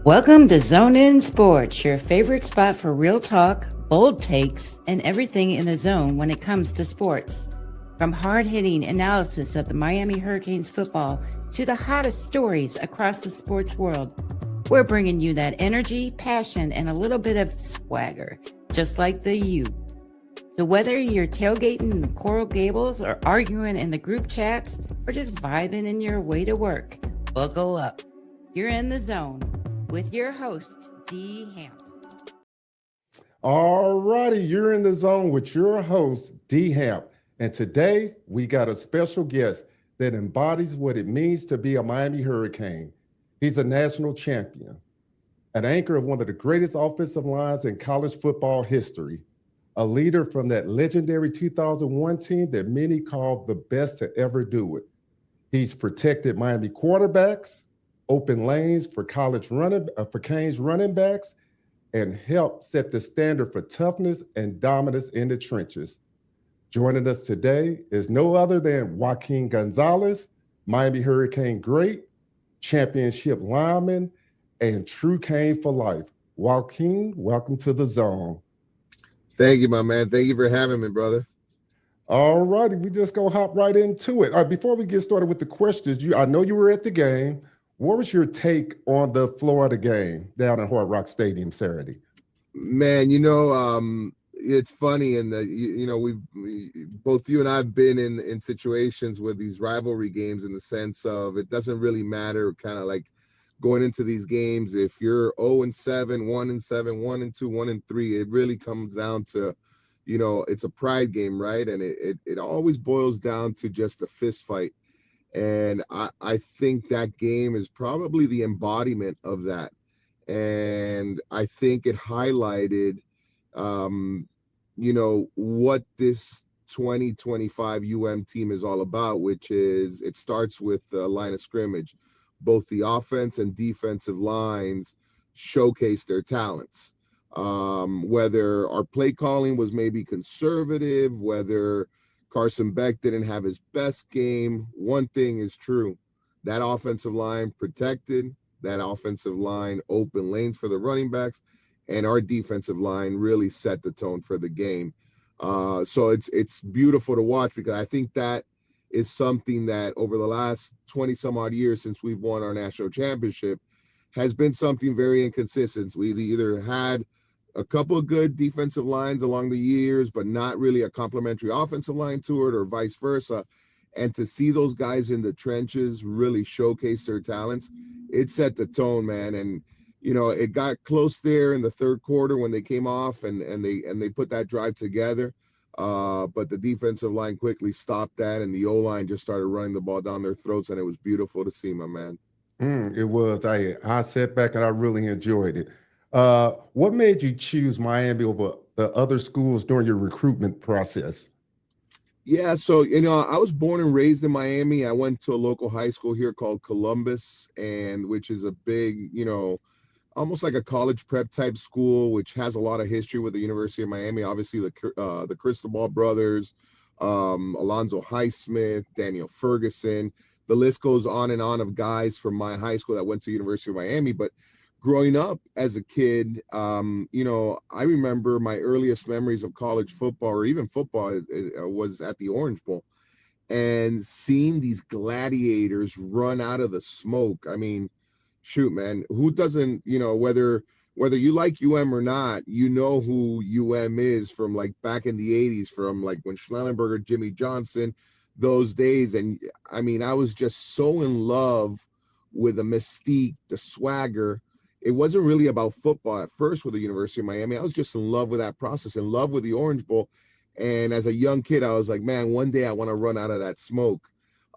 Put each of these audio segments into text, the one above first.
Welcome to Zone In Sports, your favorite spot for real talk, bold takes, and everything in the zone when it comes to sports. From hard-hitting analysis of the Miami Hurricanes football to the hottest stories across the sports world, we're bringing you that energy, passion, and a little bit of swagger, just like the U. So whether you're tailgating in the Coral Gables or arguing in the group chats or just vibing in your way to work, buckle up. You're in the zone with your host, D. Hamp. All righty, you're in the zone with your host, D. Hamp. And today we got a special guest that embodies what it means to be a Miami Hurricane. He's a national champion, an anchor of one of the greatest offensive lines in college football history, a leader from that legendary 2001 team that many call the best to ever do it. He's protected Miami quarterbacks, open lanes for Canes running backs, and helped set the standard for toughness and dominance in the trenches. Joining us today is no other than Joaquín González, Miami Hurricane great, championship lineman, and true Cane for life. Joaquín, welcome to the zone. Thank you, my man. Thank you for having me, brother. All righty, we just gonna hop right into it. Before we get started with the questions, I know you were at the game. What was your take on the Florida game down at Hard Rock Stadium Saturday? Man, it's funny, and we both you and I have been in situations with these rivalry games in the sense of it doesn't really matter, kind of like going into these games. If you're 0-7, 1-7, 1-2, 1-3, it really comes down to, it's a pride game, right? And it always boils down to just a fist fight. And I think that game is probably the embodiment of that. And I think it highlighted, what this 2025 team is all about, which is it starts with the line of scrimmage. Both the offense and defensive lines showcase their talents. Whether our play calling was maybe conservative, whether Carson Beck didn't have his best game, one thing is true. That offensive line protected, that offensive line open lanes for the running backs, and our defensive line really set the tone for the game. So it's beautiful to watch, because I think that is something that over the last 20 some odd years since we've won our national championship has been something very inconsistent. We've either had a couple of good defensive lines along the years, but not really a complementary offensive line to it, or vice versa. And to see those guys in the trenches really showcase their talents, it set the tone, man. And it got close there in the third quarter when they came off and they put that drive together. But the defensive line quickly stopped that, and the O-line just started running the ball down their throats, and it was beautiful to see, my man. It was. I sat back and I really enjoyed it. What made you choose Miami over the other schools during your recruitment process? Yeah, so, I was born and raised in Miami. I went to a local high school here called Columbus, and which is a big, almost like a college prep type school, which has a lot of history with the University of Miami. Obviously, the Cristobal brothers, Alonzo Highsmith, Daniel Ferguson. The list goes on and on of guys from my high school that went to University of Miami. But growing up as a kid, I remember my earliest memories of college football, or even football, was at the Orange Bowl, and seeing these gladiators run out of the smoke. I mean, shoot, man, who doesn't, whether you like UM or not, who UM is from like back in the 80s, from like when Schnellenberger, Jimmy Johnson, those days. And I mean, I was just so in love with the mystique, the swagger. It wasn't really about football at first with the University of Miami. I was just in love with that process, in love with the Orange Bowl. And as a young kid, I was like, man, one day I want to run out of that smoke.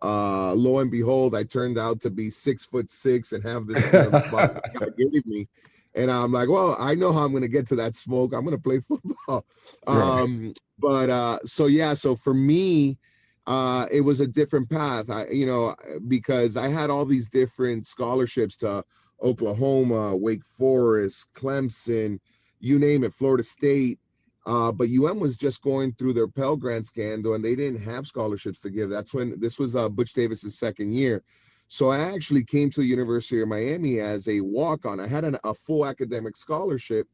Lo and behold, I turned out to be 6'6" and have this body God gave me. And I'm like, well, I know how I'm going to get to that smoke. I'm going to play football. So for me, it was a different path. Because I had all these different scholarships to Oklahoma, Wake Forest, Clemson, you name it, Florida State. But UM was just going through their Pell Grant scandal, and they didn't have scholarships to give. That's when this was Butch Davis's second year. So I actually came to the University of Miami as a walk-on. I had a full academic scholarship,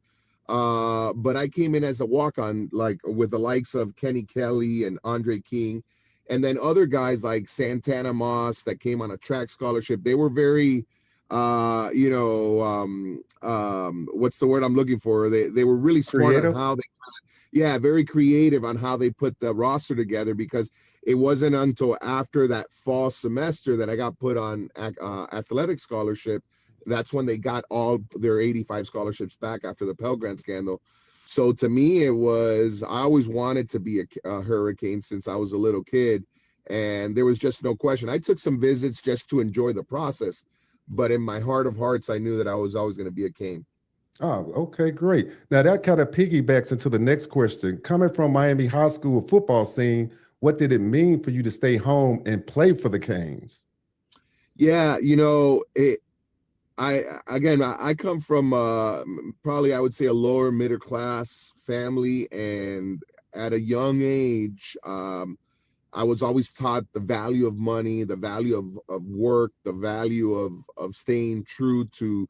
but I came in as a walk-on, like with the likes of Kenny Kelly and Andre King, and then other guys like Santana Moss that came on a track scholarship. They were very, what's the word I'm looking for? They were really smart on Creative. how they, yeah, very creative on how they put the roster together, because it wasn't until after that fall semester that I got put on athletic scholarship. That's when they got all their 85 scholarships back after the Pell Grant scandal. So to me, I always wanted to be a Hurricane since I was a little kid. And there was just no question. I took some visits just to enjoy the process. But in my heart of hearts, I knew that I was always going to be a Cane. Oh, okay, great. Now that kind of piggybacks into the next question. Coming from Miami high school football scene, what did it mean for you to stay home and play for the Canes? Yeah, I come from probably I would say a lower middle class family, and at a young age, I was always taught the value of money, the value of work, the value of staying true to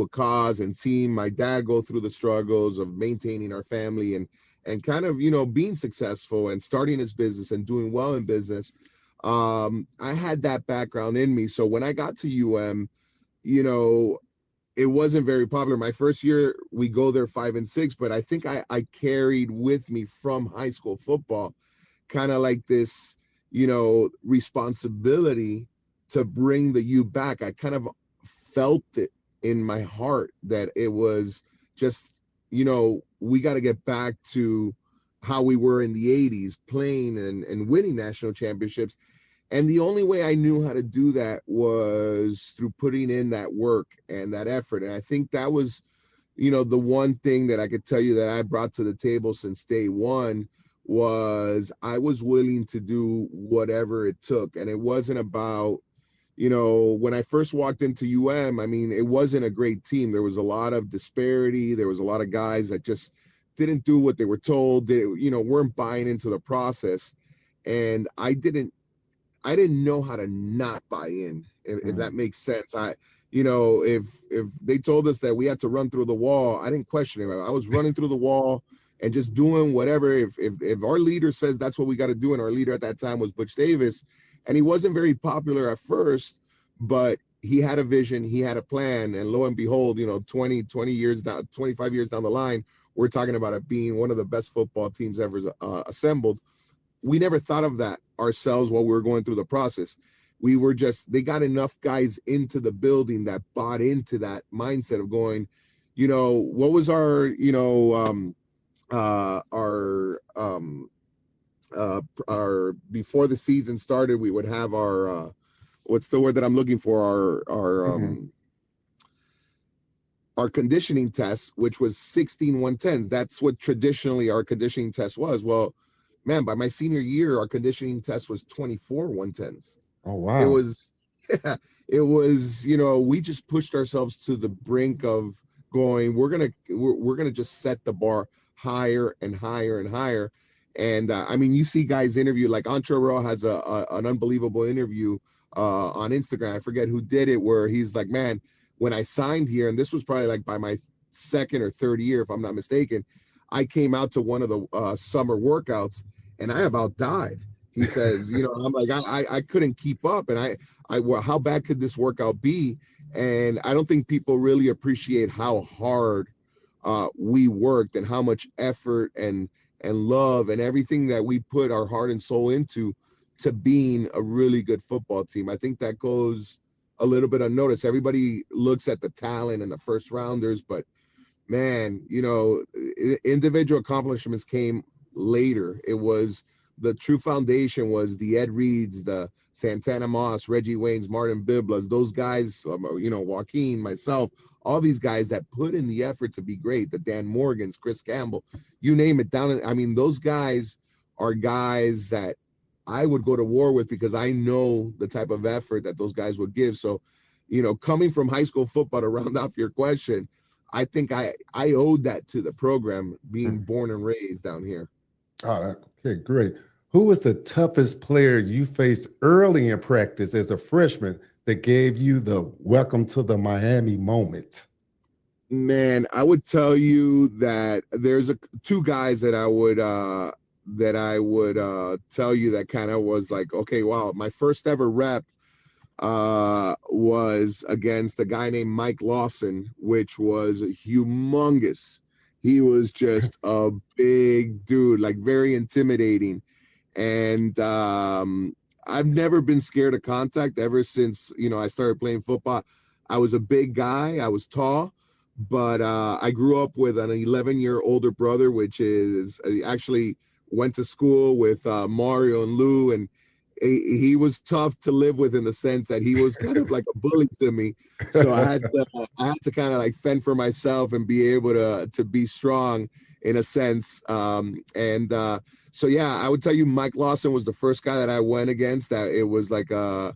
a cause, and seeing my dad go through the struggles of maintaining our family and kind of being successful and starting his business and doing well in business. I had that background in me. So when I got to UM, it wasn't very popular. My first year, we go there 5-6, but I think I carried with me from high school football kind of like this, responsibility to bring the U back. I kind of felt it in my heart that it was just, we got to get back to how we were in the 80s, playing and winning national championships. And the only way I knew how to do that was through putting in that work and that effort. And I think that was, the one thing that I could tell you that I brought to the table since day one was I was willing to do whatever it took. And it wasn't about, when I first walked into UM, I mean, it wasn't a great team. There was a lot of disparity. There was a lot of guys that just didn't do what they were told. They, weren't buying into the process. And I didn't know how to not buy in, if that makes sense. If they told us that we had to run through the wall, I didn't question it. I was running through the wall and just doing whatever. If our leader says that's what we got to do, and our leader at that time was Butch Davis, and he wasn't very popular at first, but he had a vision, he had a plan, and lo and behold, 20 years down, 25 years down the line, we're talking about it being one of the best football teams ever assembled. We never thought of that ourselves while we were going through the process. We were they got enough guys into the building that bought into that mindset of going, what was our before the season started, we would have our what's the word that I'm looking for, our conditioning test, which was 16 110s. That's what traditionally our conditioning test was. Well, man, by my senior year, our conditioning test was 24 110s. Oh, wow. It was, we just pushed ourselves to the brink of going, we're gonna just set the bar higher and higher and higher. And I mean, you see guys interview, like Antrero has an unbelievable interview on Instagram. I forget who did it, where he's like, man, when I signed here, and this was probably like by my second or third year, if I'm not mistaken, I came out to one of the summer workouts and I about died. He says, I'm like, I couldn't keep up. And well, how bad could this workout be? And I don't think people really appreciate how hard we worked and how much effort and love and everything that we put our heart and soul into to being a really good football team. I think that goes a little bit unnoticed. Everybody looks at the talent and the first rounders, but man, individual accomplishments came later. It was the true foundation was the Ed Reeds, the Santana Moss, Reggie Waynes, Martin Biblas, those guys, Joaquin, myself, all these guys that put in the effort to be great, the Dan Morgans, Chris Campbell, you name it those guys are guys that I would go to war with because I know the type of effort that those guys would give. So, coming from high school football, to round off your question, I think I owed that to the program, being born and raised down here. Oh, okay, great. Who was the toughest player you faced early in practice as a freshman that gave you the welcome to the Miami moment? Man, I would tell you that there's two guys that I would tell you that kind of was like, okay, wow, my first ever rep was against a guy named Mike Lawson, which was humongous. He was just a big dude, like very intimidating. And I've never been scared of contact ever since, I started playing football. I was a big guy, I was tall, but I grew up with an 11-year older brother, which is actually went to school with Mario and Lou, and he was tough to live with in the sense that he was kind of like a bully to me. So I had to kind of like fend for myself and be able to be strong in a sense. So yeah, I would tell you Mike Lawson was the first guy that I went against that it was like a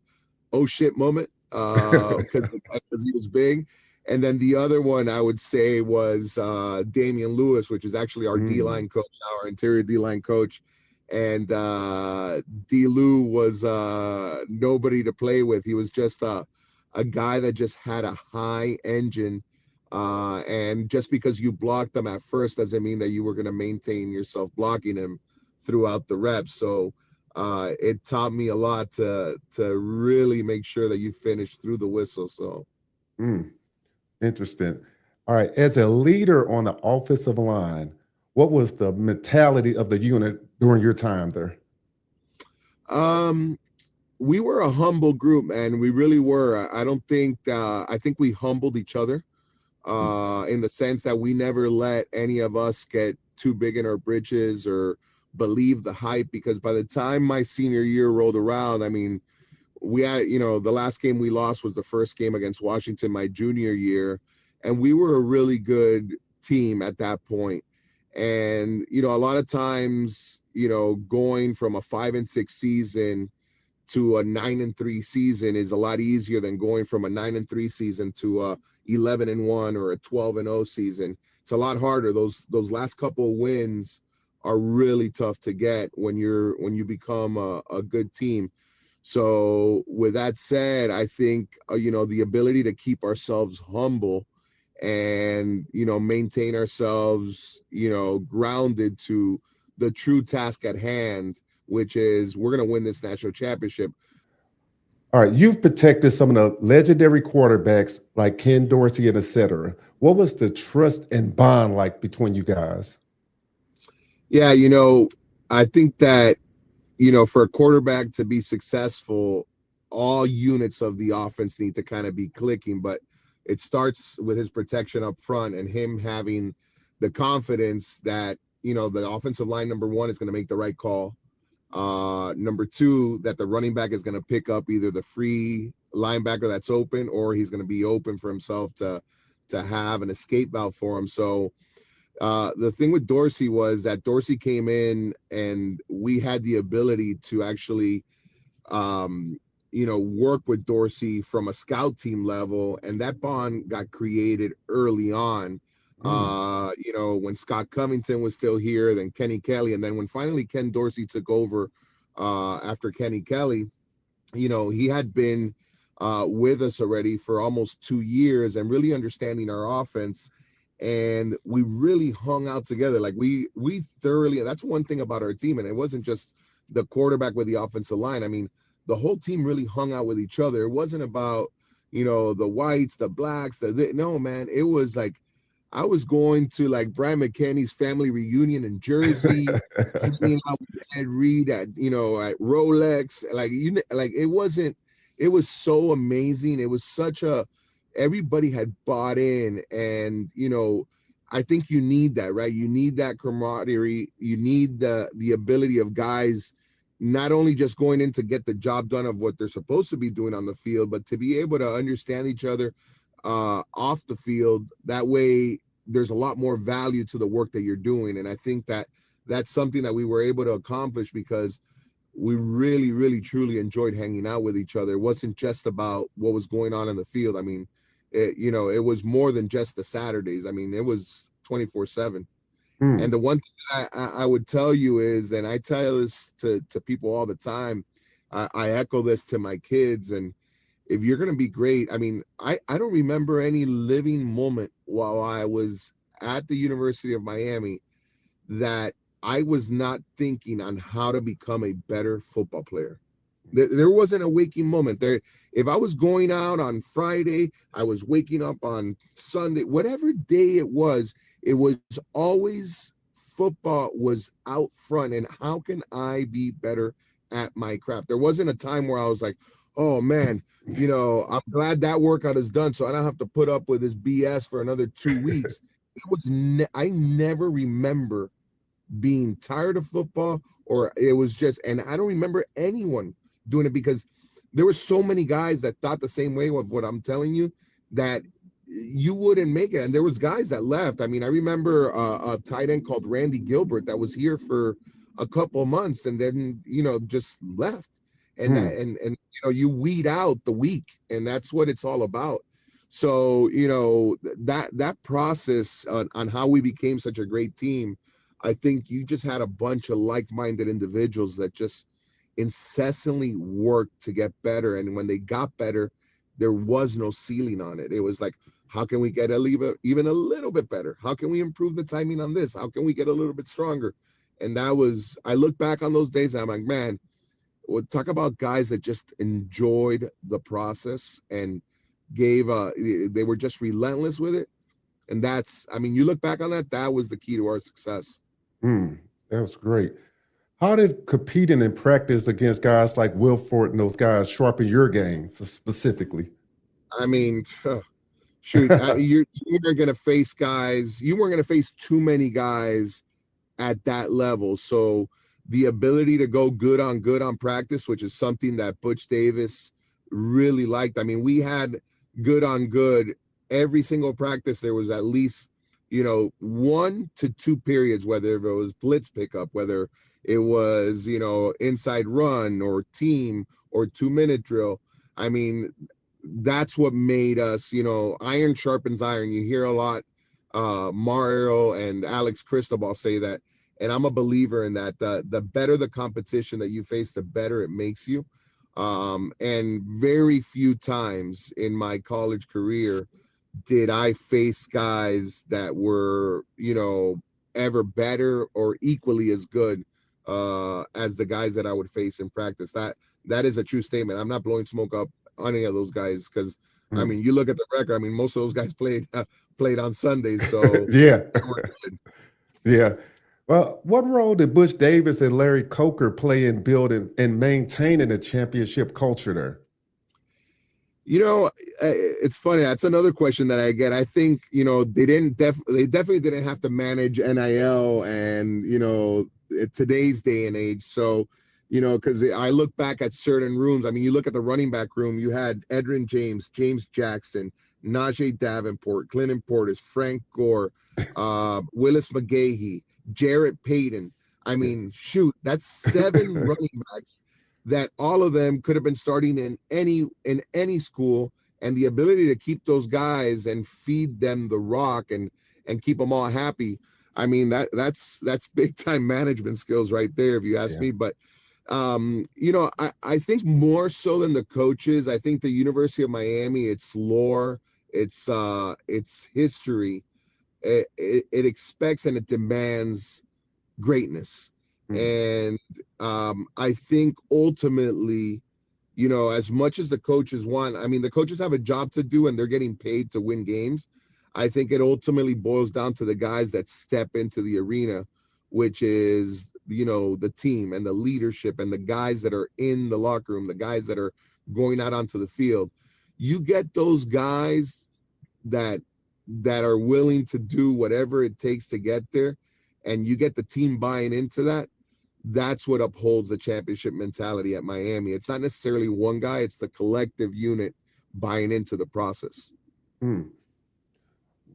oh shit moment because he was big. And then the other one I would say was Damian Lewis, which is actually our D-line coach, our interior D-line coach. And D. Lou was nobody to play with. He was just a guy that just had a high engine. And just because you blocked him at first doesn't mean that you were going to maintain yourself blocking him throughout the reps. So it taught me a lot to really make sure that you finish through the whistle. So Interesting. All right. As a leader on the offensive line, what was the mentality of the unit during your time there? We were a humble group, man. We really were. I think we humbled each other in the sense that we never let any of us get too big in our britches or believe the hype, because by the time my senior year rolled around, I mean, we had, the last game we lost was the first game against Washington my junior year, and we were a really good team at that point. And, a lot of times, going from a 5-6 season to a 9-3 season is a lot easier than going from a 9-3 season to a 11-1 or a 12-0 season. It's a lot harder. Those last couple of wins are really tough to get when you become a good team. So with that said, I think, the ability to keep ourselves humble and, maintain ourselves, grounded to the true task at hand, which is we're going to win this national championship. All right. You've protected some of the legendary quarterbacks like Ken Dorsey and et cetera. What was the trust and bond like between you guys? Yeah, I think that, for a quarterback to be successful, all units of the offense need to kind of be clicking, but it starts with his protection up front and him having the confidence that, the offensive line, number one, is going to make the right call. Number two, that the running back is going to pick up either the free linebacker that's open, or he's going to be open for himself to have an escape valve for him. So the thing with Dorsey was that Dorsey came in and we had the ability to actually, work with Dorsey from a scout team level, and that bond got created early on. When Scott Covington was still here, then Kenny Kelly, and then when finally Ken Dorsey took over after Kenny Kelly, he had been with us already for almost 2 years and really understanding our offense. And we really hung out together. Like we thoroughly, that's one thing about our team. And it wasn't just the quarterback with the offensive line. I mean, the whole team really hung out with each other. It wasn't about, the whites, the blacks, no, man. It was like, I was going to like Brian McKinney's family reunion in Jersey, hanging out with Ed Reed at, at Rolex. It was so amazing. It was everybody had bought in, and I think you need that, right? You need that camaraderie. You need the ability of guys not only just going in to get the job done of what they're supposed to be doing on the field, but to be able to understand each other off the field. That way there's a lot more value to the work that you're doing. And I think that that's something that we were able to accomplish because we really, really, truly enjoyed hanging out with each other. It wasn't just about what was going on in the field. I mean, it was more than just the Saturdays. I mean, it was 24/7. And the one thing I would tell you is, and I tell this to people all the time, I echo this to my kids, and if you're going to be great, I mean, I don't remember any living moment while I was at the University of Miami that I was not thinking on how to become a better football player. There wasn't a waking moment there. If I was going out on Friday, I was waking up on Sunday, whatever day it was always football was out front. And how can I be better at my craft? There wasn't a time where I was like, oh man, I'm glad that workout is done, so I don't have to put up with this BS for another 2 weeks. It was I never remember being tired of football, or it was just, and I don't remember anyone doing it, because there were so many guys that thought the same way of what I'm telling you, that you wouldn't make it. And there was guys that left. I mean, I remember a tight end called Randy Gilbert that was here for a couple of months and then just left. And that, and you weed out the weak, and that's what it's all about. So that process on how we became such a great team, I think you just had a bunch of like-minded individuals that just incessantly worked to get better. And when they got better, there was no ceiling on it. It was like, how can we get even a little bit better? How can we improve the timing on this? How can we get a little bit stronger? And that was, I look back on those days and I'm like, man, we'll talk about guys that just enjoyed the process and they were just relentless with it. And that's, I mean, you look back on that was the key to our success. That's great. How did competing in practice against guys like Will Ford and those guys sharpen your game specifically? I mean, shoot, you weren't going to face guys. You weren't going to face too many guys at that level. So the ability to go good on practice, which is something that Butch Davis really liked. I mean, we had good on good every single practice. There was at least 1 to 2 periods, whether it was blitz pickup, whether it was inside run or team or 2-minute drill. I mean, that's what made us, iron sharpens iron. You hear a lot Mario and Alex Cristobal say that, and I'm a believer in that. The better the competition that you face, the better it makes you. And very few times in my college career did I face guys that were, ever better or equally as good as the guys that I would face in practice. That is a true statement. I'm not blowing smoke up on any of those guys, because I mean, you look at the record. I mean, most of those guys played on Sundays, so yeah. Yeah. Well, what role did Butch Davis and Larry Coker play in building and maintaining a championship culture there? It's funny. That's another question that I get. I think, they definitely didn't have to manage NIL and, today's day and age. So, because I look back at certain rooms. I mean, you look at the running back room, you had Edrin James, James Jackson, Najee Davenport, Clinton Portis, Frank Gore, Willis McGahee, Jarrett Payton. I mean, shoot, that's 7 running backs that all of them could have been starting in any school, and the ability to keep those guys and feed them the rock and keep them all happy. I mean, that's big time management skills right there, if you ask me. But I think more so than the coaches, I think the University of Miami, its lore, its history, it expects and it demands greatness. And I think ultimately, as much as the coaches want, I mean, the coaches have a job to do and they're getting paid to win games. I think it ultimately boils down to the guys that step into the arena, which is, the team and the leadership and the guys that are in the locker room, the guys that are going out onto the field. You get those guys that are willing to do whatever it takes to get there, and you get the team buying into that. That's what upholds the championship mentality at Miami. It's not necessarily one guy, it's the collective unit buying into the process.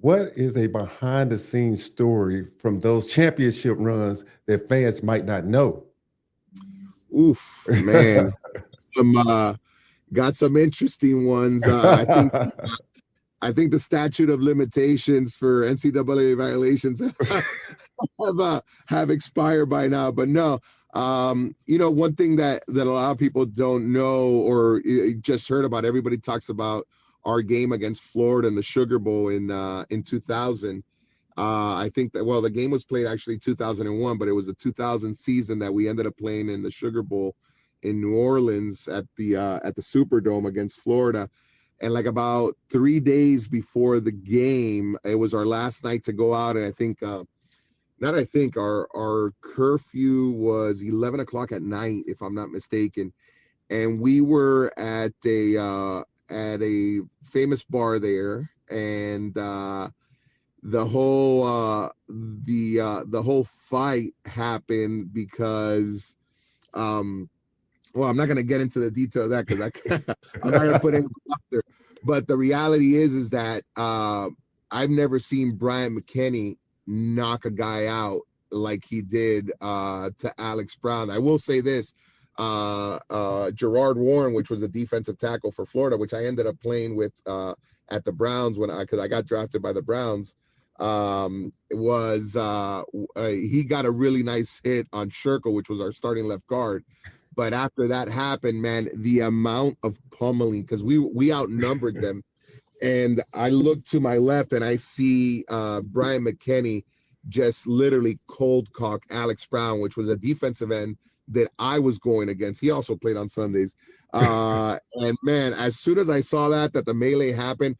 What is a behind the scenes story from those championship runs that fans might not know? Oof, man. Got some interesting ones. I think the statute of limitations for NCAA violations have expired by now. But no, One thing that a lot of people don't know or just heard about, everybody talks about our game against Florida in the Sugar Bowl in 2000. I think that, well, the game was played actually 2001, but it was a 2000 season that we ended up playing in the Sugar Bowl in New Orleans at the Superdome against Florida. And like about 3 days before the game, it was our last night to go out. And I think, our curfew was 11 o'clock at night, if I'm not mistaken. And we were at a famous bar there. And, the whole fight happened because, well, I'm not going to get into the detail of that because I'm not going to put anything out there. But the reality is that I've never seen Brian McGahee knock a guy out like he did to Alex Brown. I will say this, Gerard Warren, which was a defensive tackle for Florida, which I ended up playing with at the Browns because I got drafted by the Browns, he got a really nice hit on Sherko, which was our starting left guard. But after that happened, man, the amount of pummeling, because we outnumbered them. And I look to my left and I see Brian McGahee just literally cold cock Alex Brown, which was a defensive end that I was going against. He also played on Sundays. And man, as soon as I saw that the melee happened,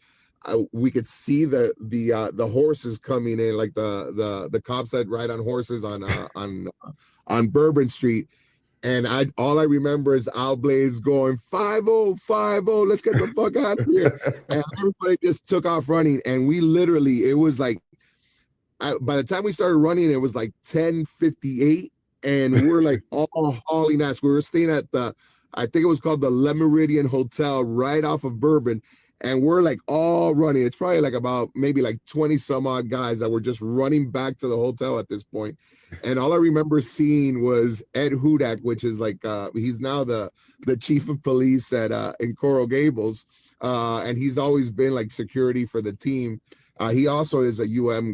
we could see the horses coming in, like the cops that ride on horses on Bourbon Street. And all I remember is Al Blaze going 5-0, 5-0, let's get the fuck out of here. And everybody just took off running. And we literally, it was like, by the time we started running, it was like 10:58. And we're like all hauling ass. We were staying at I think it was called the Le Meridian Hotel right off of Bourbon. And we're like all running. It's probably like about maybe like 20 some odd guys that were just running back to the hotel at this point. And all I remember seeing was Ed Hudak, which is like, he's now the chief of police in Coral Gables. And he's always been like security for the team. He also is a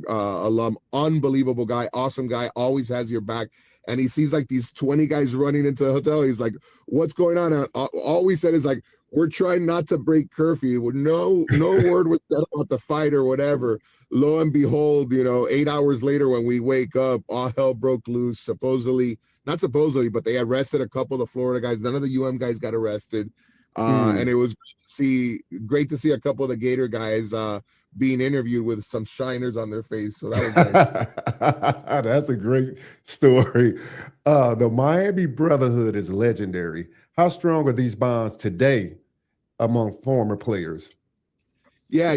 alum, unbelievable guy, awesome guy, always has your back. And he sees like these 20 guys running into the hotel. He's like, what's going on? All we said is like, we're trying not to break curfew. No word was said about the fight or whatever. Lo and behold, 8 hours later when we wake up, all hell broke loose. Not supposedly, but they arrested a couple of the Florida guys. None of the guys got arrested. And it was great to see a couple of the Gator guys being interviewed with some shiners on their face. So that was nice. That's a great story. The Miami Brotherhood is legendary. How strong are these bonds today among former players? Yeah,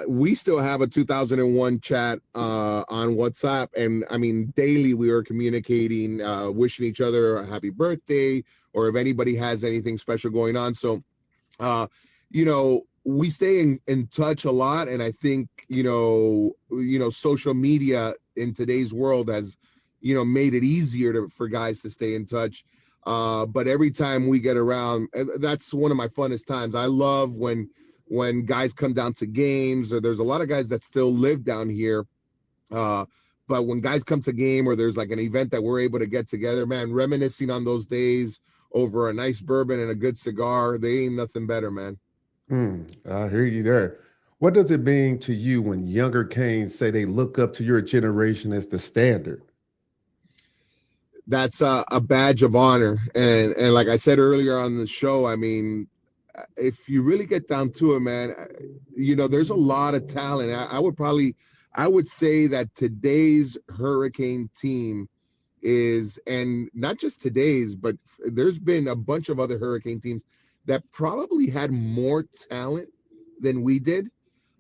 we still have a 2001 chat on WhatsApp, and I mean daily we are communicating, wishing each other a happy birthday, or if anybody has anything special going on. So, we stay in touch a lot, and I think social media in today's world has made it easier for guys to stay in touch. But every time we get around, that's one of my funnest times. I love when guys come down to games, or there's a lot of guys that still live down here. But when guys come to game, or there's like an event that we're able to get together, man, reminiscing on those days over a nice bourbon and a good cigar, they ain't nothing better, man. I hear you there. What does it mean to you when younger Canes say they look up to your generation as the standard? That's a badge of honor. And like I said earlier on the show, I mean, if you really get down to it, man, there's a lot of talent. I would say that today's Hurricane team is, and not just today's, but there's been a bunch of other Hurricane teams that probably had more talent than we did.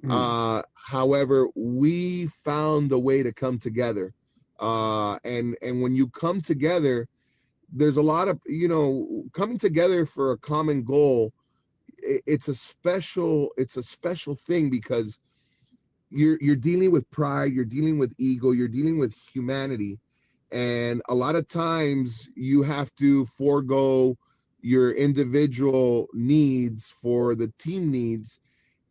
However, we found a way to come together. And when you come together, there's a lot of, coming together for a common goal. It's a special thing, because you're dealing with pride, you're dealing with ego, you're dealing with humanity. And a lot of times you have to forego your individual needs for the team needs.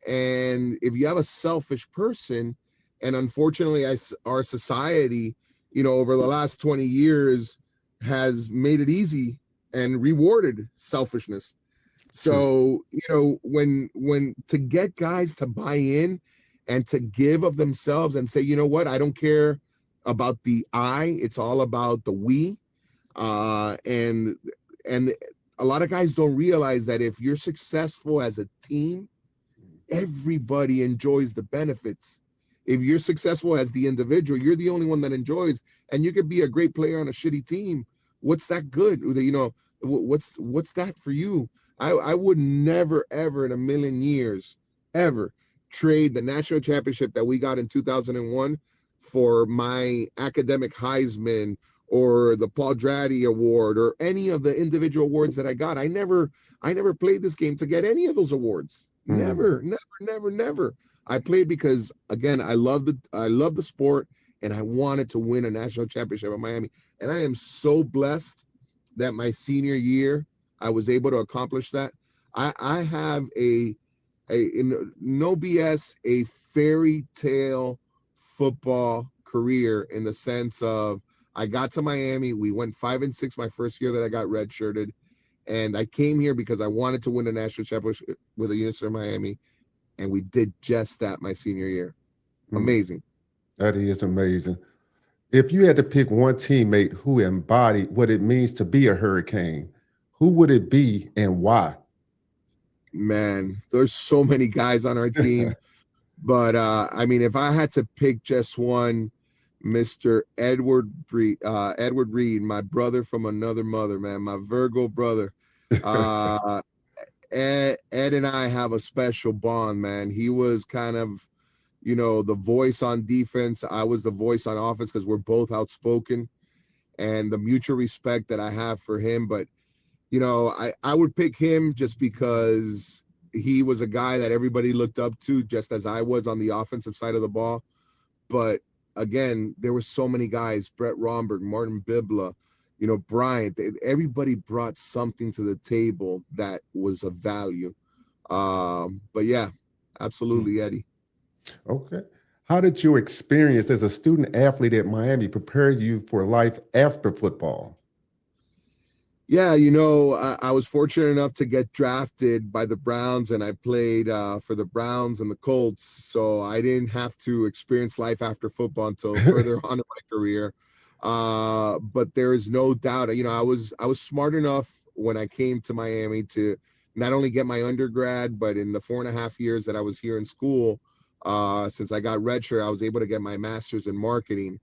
And if you have a selfish person, and unfortunately our society, over the last 20 years, has made it easy and rewarded selfishness. So, when to get guys to buy in and to give of themselves and say, you know what, I don't care about the I, it's all about the we. And a lot of guys don't realize that if you're successful as a team, everybody enjoys the benefits. If you're successful as the individual, you're the only one that enjoys, and you could be a great player on a shitty team. What's that good? What's that for you? I would never, ever in a million years, ever trade the national championship that we got in 2001 for my academic Heisman or the Paul Draddy Award or any of the individual awards that I got. I never played this game to get any of those awards. Never. I played because, again, I love the sport, and I wanted to win a national championship in Miami. And I am so blessed that my senior year I was able to accomplish that. I have a no BS, a fairy tale football career in the sense of I got to Miami. We went 5-6 my first year that I got redshirted. And I came here because I wanted to win a national championship with the University of Miami. And we did just that my senior year. Amazing. That is amazing. If you had to pick one teammate who embodied what it means to be a Hurricane, who would it be and why? Man, there's so many guys on our team. But, I mean, if I had to pick just one, Mr. Edward Reed, my brother from another mother, man, my Virgo brother. Ed and I have a special bond, man. He was kind of, the voice on defense. I was the voice on offense because we're both outspoken, and the mutual respect that I have for him. But, I would pick him just because he was a guy that everybody looked up to, just as I was on the offensive side of the ball. But again, there were so many guys, Brett Romberg, Martin Bibla, Bryant, everybody brought something to the table that was of value. But yeah, absolutely, Eddie. Okay. How did your experience as a student athlete at Miami prepare you for life after football? Yeah, I was fortunate enough to get drafted by the Browns, and I played for the Browns and the Colts. So I didn't have to experience life after football until further on in my career. But there is no doubt, I was smart enough when I came to Miami to not only get my undergrad, but in the 4.5 years that I was here in school, since I got redshirt, I was able to get my master's in marketing.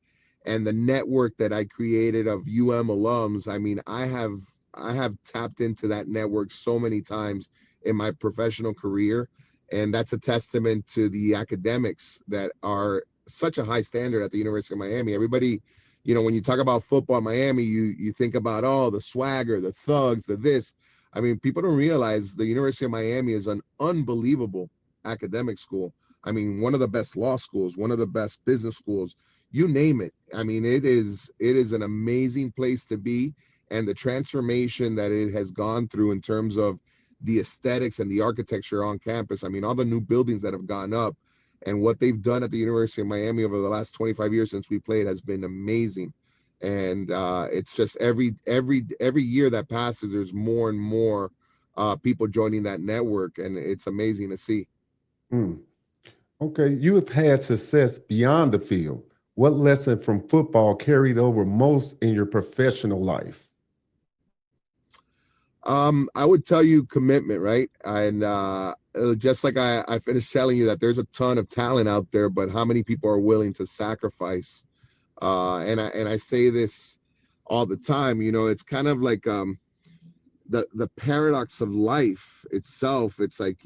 And the network that I created of alums, I mean, I have tapped into that network so many times in my professional career. And that's a testament to the academics that are such a high standard at the University of Miami. Everybody, when you talk about football in Miami, you think about, the swagger, the thugs, the this. I mean, people don't realize the University of Miami is an unbelievable academic school. I mean, one of the best law schools, one of the best business schools, you name it. I mean, it is an amazing place to be. And the transformation that it has gone through in terms of the aesthetics and the architecture on campus. I mean, all the new buildings that have gone up and what they've done at the University of Miami over the last 25 years since we played has been amazing. And it's just every year that passes, there's more and more people joining that network, and it's amazing to see. Okay, you have had success beyond the field. What lesson from football carried over most in your professional life? I would tell you commitment, right? And just like I finished telling you that there's a ton of talent out there, but how many people are willing to sacrifice? And I say this all the time, it's kind of like the paradox of life itself. It's like,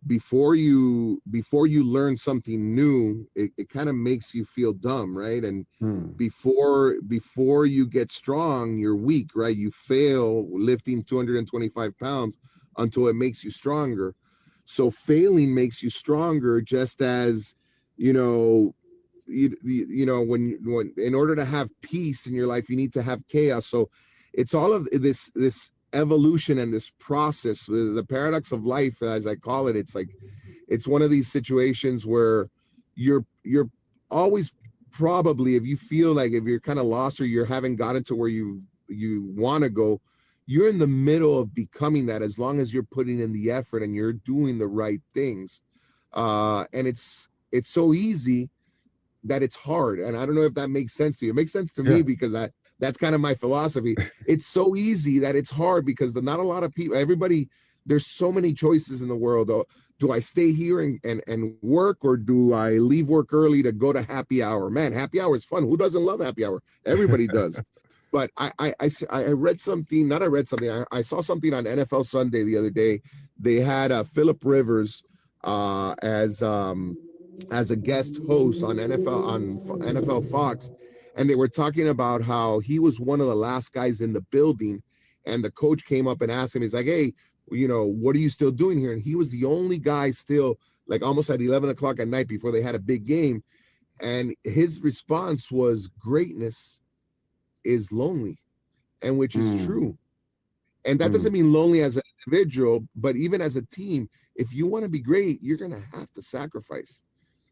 before you learn something new, it kind of makes you feel dumb, right? And before you get strong, you're weak, right? You fail lifting 225 pounds until it makes you stronger. So failing makes you stronger, just as when in order to have peace in your life, you need to have chaos. So it's all of this evolution and this process, the paradox of life, as I call it. It's like, it's one of these situations where you're always probably, if you feel like if you're kind of lost or you haven't gotten to where you want to go, you're in the middle of becoming that, as long as you're putting in the effort and you're doing the right things. And it's so easy that it's hard. And I don't know if that makes sense to you. It makes sense to Yeah. me, because that's kind of my philosophy. It's so easy that it's hard, because not a lot of people, there's so many choices in the world. Do I stay here and work, or do I leave work early to go to happy hour? Man, happy hour is fun. Who doesn't love happy hour? Everybody does. But I read something, I saw something on NFL Sunday the other day. They had Phillip Rivers as a guest host on NFL Fox, and they were talking about how he was one of the last guys in the building, and the coach came up and asked him, he's like, hey, what are you still doing here? And he was the only guy still, like, almost at 11 o'clock at night before they had a big game. And his response was, greatness is lonely, and which is true. And that doesn't mean lonely as an individual, but even as a team, if you want to be great, you're going to have to sacrifice.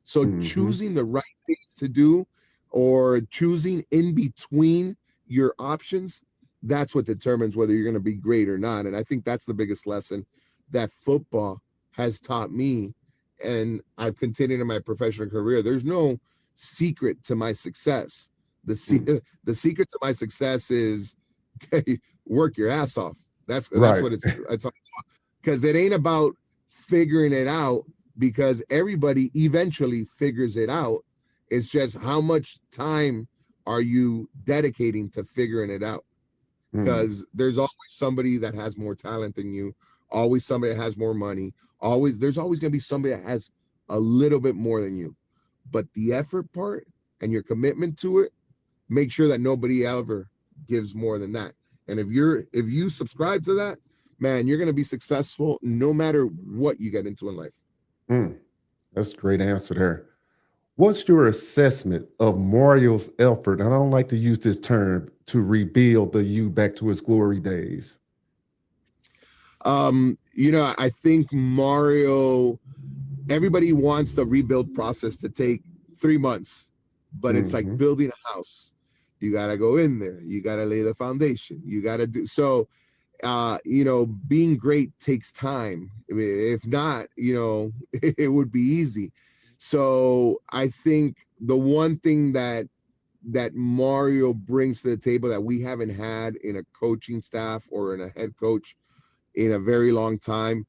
So choosing the right things to do, or choosing in between your options, that's what determines whether you're going to be great or not. And I think that's the biggest lesson that football has taught me, and I've continued in my professional career. There's no secret to my success. The secret to my success is work your ass off. That's Right. what it's because it ain't about figuring it out, because everybody eventually figures it out. It's just how much time are you dedicating to figuring it out? Because there's always somebody that has more talent than you, always somebody that has more money, there's always going to be somebody that has a little bit more than you. But the effort part and your commitment to it, make sure that nobody ever gives more than that. And if you subscribe to that, man, you're going to be successful no matter what you get into in life. That's a great answer there. What's your assessment of Mario's effort? And I don't like to use this term, to rebuild the U back to its glory days. I think Mario, everybody wants the rebuild process to take 3 months, but it's like building a house. You got to go in there. You got to lay the foundation. You got to do so. Being great takes time. I mean, if not, it would be easy. So I think the one thing that Mario brings to the table that we haven't had in a coaching staff or in a head coach in a very long time,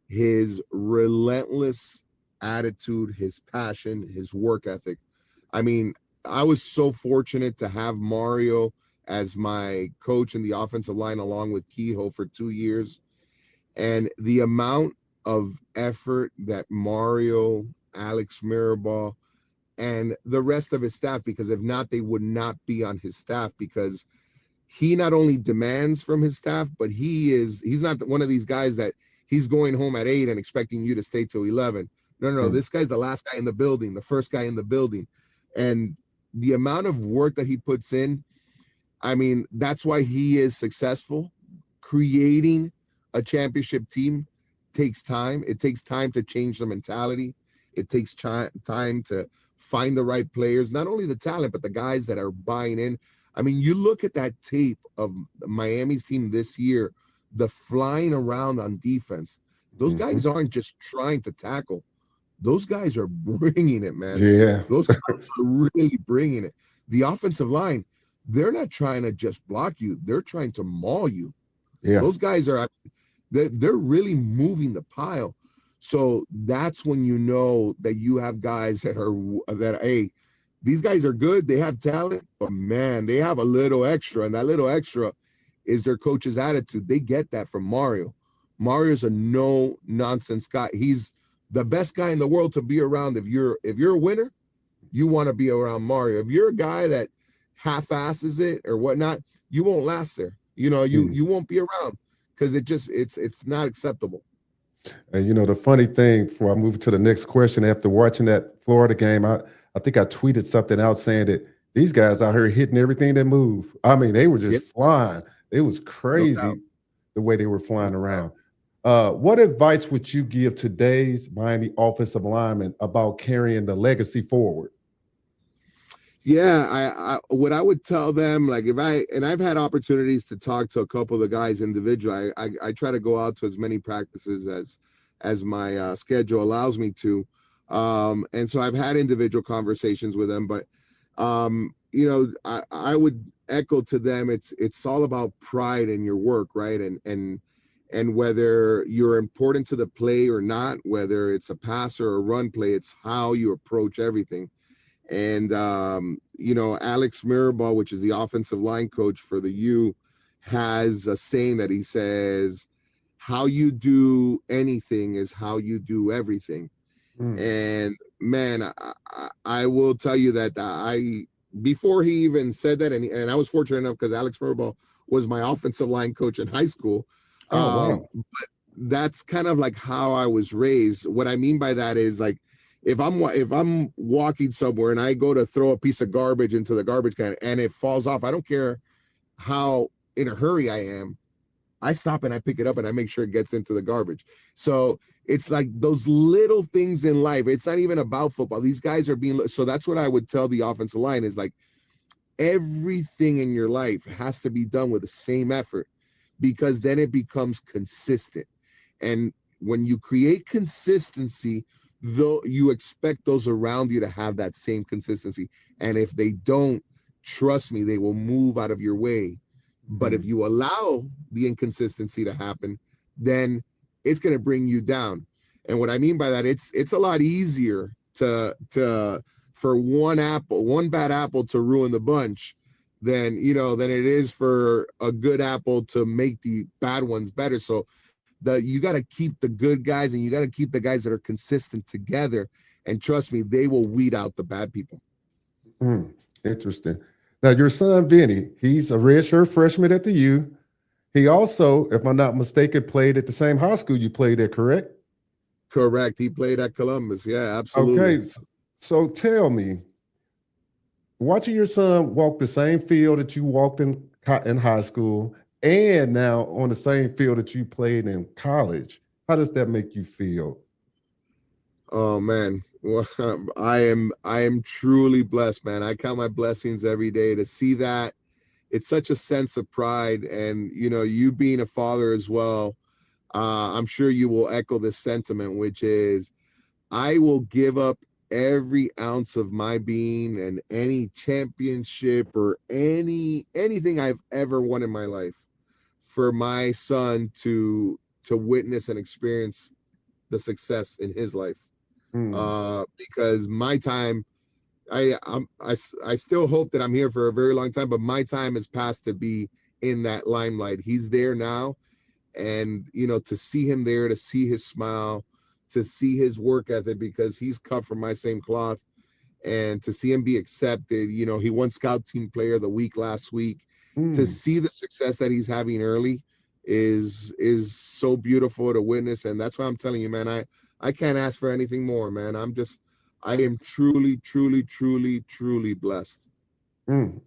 his relentless attitude, his passion, his work ethic. I mean, I was so fortunate to have Mario as my coach in the offensive line, along with Kehoe, for 2 years. And the amount of effort that Mario, Alex Mirabal, and the rest of his staff, because if not, they would not be on his staff, because he not only demands from his staff, but he's not one of these guys that he's going home at 8 and expecting you to stay till 11. No. This guy's the last guy in the building, the first guy in the building. And the amount of work that he puts in, I mean, that's why he is successful. Creating a championship team takes time. It takes time to change the mentality. It takes time to find the right players, not only the talent, but the guys that are buying in. I mean, you look at that tape of Miami's team this year, the flying around on defense. Those guys aren't just trying to tackle. Those guys are bringing it, man. Yeah. Those guys are really bringing it. The offensive line, they're not trying to just block you. They're trying to maul you. Yeah. Those guys they're really moving the pile. So that's when you know that you have guys hey, these guys are good. They have talent, but man, they have a little extra. And that little extra is their coach's attitude. They get that from Mario. Mario's a no nonsense guy. He's the best guy in the world to be around. If you're a winner, you want to be around Mario. If you're a guy that half-asses it or whatnot, you won't last there. You won't be around, because it's not acceptable. And the funny thing, before I move to the next question, after watching that Florida game, I think I tweeted something out saying that these guys out here hitting everything that move. I mean, they were just flying. It was crazy the way they were flying around. What advice would you give today's Miami offensive lineman about carrying the legacy forward? Yeah, I what I would tell them, like I've had opportunities to talk to a couple of the guys individually. I try to go out to as many practices as my schedule allows me to. And so I've had individual conversations with them, but I would echo to them, it's all about pride in your work, right? And whether you're important to the play or not, whether it's a pass or a run play, it's how you approach everything. And Alex Mirabal, which is the offensive line coach for the U, has a saying that he says, how you do anything is how you do everything. And man, I will tell you that before he even said that, and I was fortunate enough because Alex Mirabal was my offensive line coach in high school. Wow. But that's kind of like how I was raised. What I mean by that is, like, if I'm walking somewhere and I go to throw a piece of garbage into the garbage can and it falls off, I don't care how in a hurry I am. I stop and I pick it up and I make sure it gets into the garbage. So it's like those little things in life. It's not even about football. These guys are being, so that's what I would tell the offensive line is, like, everything in your life has to be done with the same effort, because then it becomes consistent. And when you create consistency, though, you expect those around you to have that same consistency. And if they don't, trust me, they will move out of your way. But if you allow the inconsistency to happen, then it's going to bring you down. And what I mean by that, it's a lot easier for one bad apple to ruin the bunch than it is for a good apple to make the bad ones better. So you got to keep the good guys and you got to keep the guys that are consistent together. And trust me, they will weed out the bad people. Interesting. Now, your son, Vinny, he's a redshirt freshman at the U. He also, if I'm not mistaken, played at the same high school you played at, correct? Correct. He played at Columbus. Yeah, absolutely. Okay. So tell me, watching your son walk the same field that you walked in high school and now on the same field that you played in college, how does that make you feel? Oh man, well, I am truly blessed, man. I count my blessings every day to see that. It's such a sense of pride, and you being a father as well. I'm sure you will echo this sentiment, which is, I will give up every ounce of my being and any championship or anything I've ever won in my life for my son to witness and experience the success in his life. Because my time, I still hope that I'm here for a very long time, but my time is past to be in that limelight. He's there now, and to see him there, to see his smile, to see his work ethic, because he's cut from my same cloth, and to see him be accepted. He won Scout Team Player of the Week last week. To see the success that he's having early is so beautiful to witness, and that's why I'm telling you, man, I can't ask for anything more, man. I am truly, truly, truly, truly blessed. All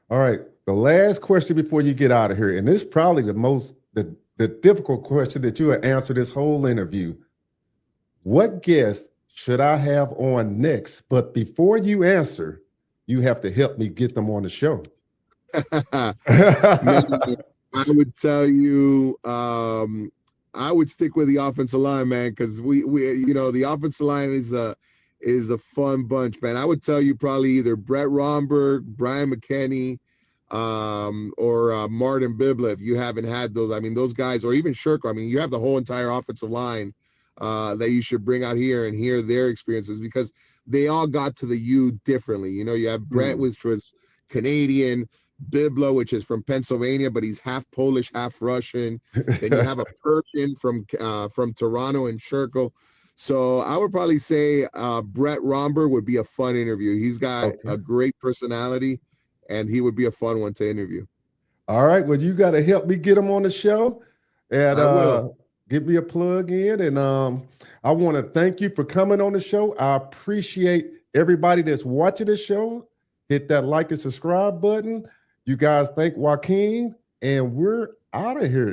right. The last question before you get out of here, and this is probably the difficult question that you have answered this whole interview. What guest should I have on next? But before you answer, you have to help me get them on the show. Man, I would tell you, I would stick with the offensive line, man, because we the offensive line is a fun bunch, man. I would tell you probably either Brett Romberg, Brian McKinney, or Martin Bibla, if you haven't had those. I mean, those guys, or even Shirko. I mean, you have the whole entire offensive line that you should bring out here and hear their experiences, because they all got to the U differently. You have Brett, which was Canadian, Bibla, which is from Pennsylvania, but he's half Polish, half Russian. Then you have a Persian from Toronto, and Shirko. So I would probably say Brett Romberg would be a fun interview. He's got a great personality, and he would be a fun one to interview. All right. Well, you got to help me get him on the show, and I will. give me a plug in. And I want to thank you for coming on the show. I appreciate everybody that's watching the show. Hit that like and subscribe button. You guys thank Joaquin, and we're out of here.